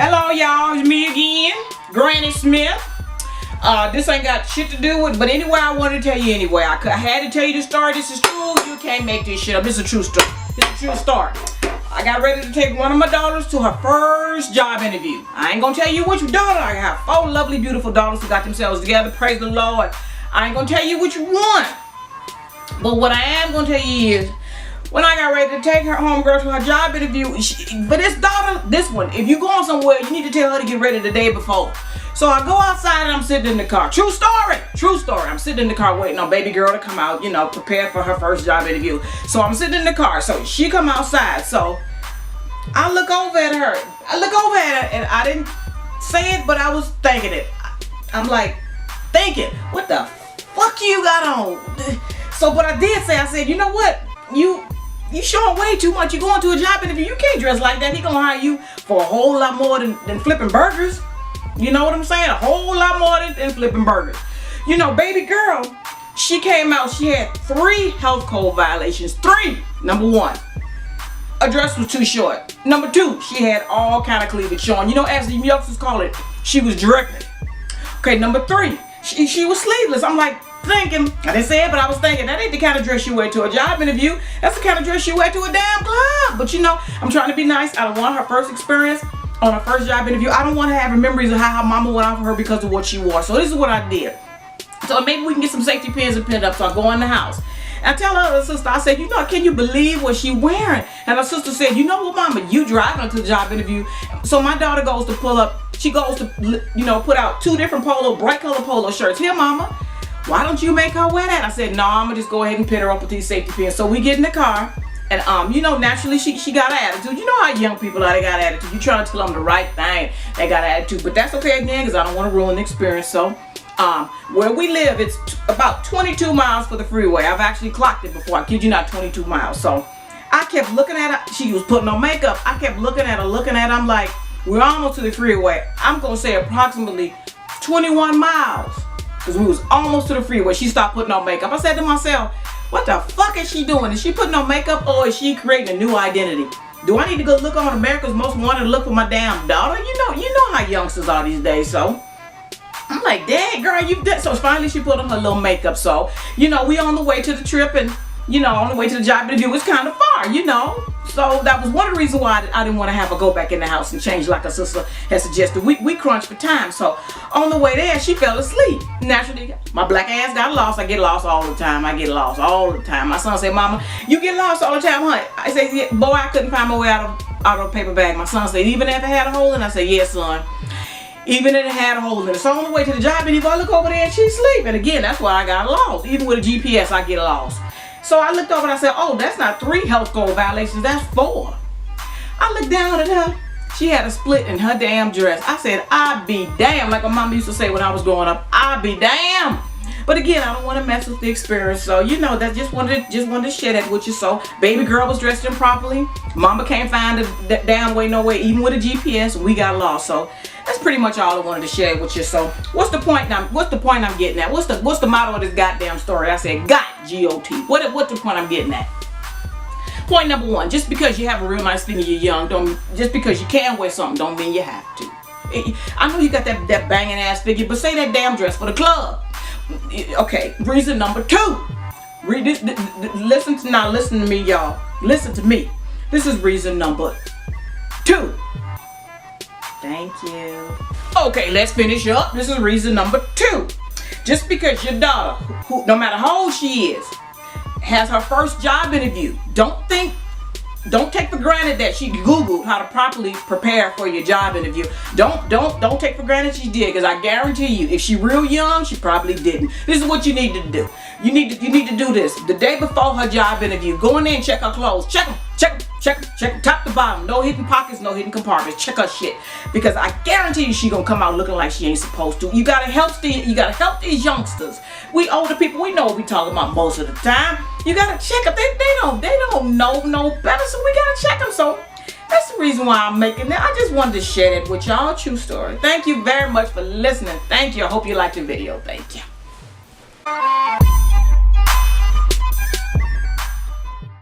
Hello y'all, it's me again, Granny Smith. This ain't got shit to do with, but anyway, I wanted to tell you anyway. I had to tell you the story. This is true. You can't make this shit up. This is a true story. It's a true story. I got ready to take one of my daughters to her first job interview. I ain't gonna tell you which daughter. I have 4 lovely, beautiful daughters who got themselves together. Praise the Lord. I ain't gonna tell you which one. But what I am gonna tell you is, when I got ready to take her homegirl to her job interview, but this one, if you going somewhere, you need to tell her to get ready the day before. So I go outside and I'm sitting in the car. True story. True story. I'm sitting in the car waiting on baby girl to come out, you know, prepared for her first job interview. So I'm sitting in the car. So she come outside. So I look over at her. And I didn't say it, but I was thinking it. I'm like, thinking, what the fuck you got on? So what I did say, I said, you know what? You showing way too much. You going to a job interview. You can't dress like that. He gonna hire you for a whole lot more than flipping burgers. You know what I'm saying? A whole lot more than flipping burgers. You know, baby girl, she came out. She had 3 health code violations. 3. Number 1, her dress was too short. Number 2, she had all kind of cleavage showing. You know, as the youngsters call it, she was directed. Okay, number 3, she was sleeveless. I'm like, thinking, I didn't say it, but I was thinking, that ain't the kind of dress you wear to a job interview. That's the kind of dress you wear to a damn club. But you know, I'm trying to be nice. I don't want her first experience on her first job interview. I don't want to have memories of how her mama went out for her because of what she wore. So this is what I did. So maybe we can get some safety pins and pinned up. So I go in the house. And I tell her sister, I said, you know, can you believe what she wearing? And her sister said, you know what, mama, you driving her to the job interview. So my daughter goes to pull up, she goes to, you know, put out 2 different bright color polo shirts. Here, mama, why don't you make her wear that? I said, no, I'm gonna just go ahead and pin her up with these safety pins. So we get in the car, and you know, naturally she got an attitude. You know how young people are, they got attitude. You trying to tell them the right thing, they got an attitude. But that's okay again, because I don't want to ruin the experience. So where we live, it's about 22 miles for the freeway. I've actually clocked it before. I kid you not, 22 miles. So I kept looking at her. She was putting on makeup. I kept looking at her. I'm like, we're almost to the freeway. I'm gonna say approximately 21 miles. Because we was almost to the freeway. She stopped putting on makeup. I said to myself, what the fuck is she doing? Is she putting on makeup, or is she creating a new identity? Do I need to go look on America's Most Wanted to look for my damn daughter? You know how youngsters are these days. So I'm like, dang girl, you did. So finally she put on her little makeup. So, you know, we on the way to the trip, and you know, on the way to the job interview. It's kind of far, you know. So that was one of the reasons why I didn't want to have her go back in the house and change like her sister had suggested. We crunched for time. So on the way there, she fell asleep. Naturally, my black ass got lost. I get lost all the time. My son said, mama, you get lost all the time, huh? I said, yeah, boy, I couldn't find my way out of a paper bag. My son said, even if it had a hole in it? I said, yes, son. Even if it had a hole in it. So on the way to the job interview, I look over there and she's asleep. And again, that's why I got lost. Even with a GPS, I get lost. So I looked over and I said, oh, that's not 3 health code violations, that's 4. I looked down at her. She had a split in her damn dress. I said, I be damn, like my mama used to say when I was growing up, I be damn. But again, I don't want to mess with the experience. So, you know, that just wanted to share that with you. So, baby girl was dressed improperly. Mama can't find the damn way, no way. Even with a GPS, we got lost. So, that's pretty much all I wanted to share with you. So, what's the point I'm getting at? What's the motto of this goddamn story? I said, got, G-O-T. What's the point I'm getting at? Point number 1, just because you have a real nice thing and you're young, just because you can wear something don't mean you have to. I know you got that banging ass figure, but say that damn dress for the club. Okay, reason number 2. Listen to me, y'all. Listen to me. This is reason number 2. Thank you. Okay, let's finish up. This is reason number 2. Just because your daughter, who, no matter how old she is, has her first job interview, don't take for granted that she Googled how to properly prepare for your job interview. Don't take for granted she did, because I guarantee you, if she real young, she probably didn't. This is what you need to do. You need to do this the day before her job interview. Go in there and check her clothes. Check them top to bottom. No hidden pockets, no hidden compartments. Check her shit, because I guarantee you she gonna come out looking like she ain't supposed to. You gotta help these youngsters. We older people, we know what we talking about most of the time. You gotta check them. They don't know no better, so we gotta check them. So that's the reason why I'm making that. I just wanted to share that with y'all. True story. Thank you very much for listening. Thank you. I hope you liked the video. Thank you.